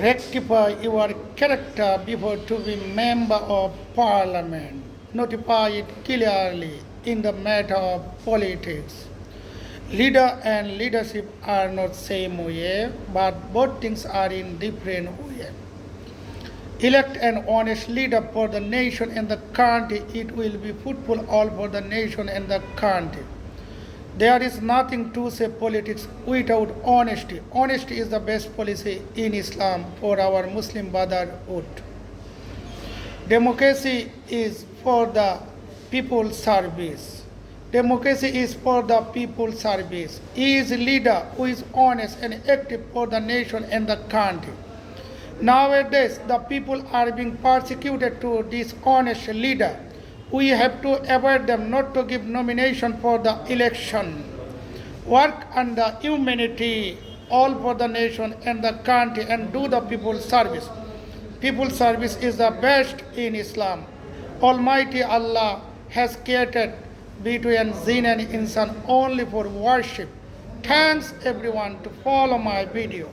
Rectify your character before to be member of parliament. Notify it clearly in the matter of politics. Leader and leadership are not same way, but both things are in different way. Elect an honest leader for the nation and the country. It will be fruitful all for the nation and the country. There is nothing to say politics without honesty. Honesty is the best policy in Islam for our Muslim brotherhood. Democracy is for the people's service. Democracy is for the people's service. He is a leader who is honest and active for the nation and the country. Nowadays, the people are being persecuted to dishonest leader. We have to avoid them, not to give nomination for the election. Work on the humanity, all for the nation and the country, and do the people's service. People's service is the best in Islam. Almighty Allah has created between jinn and insan only for worship. Thanks everyone to follow my video.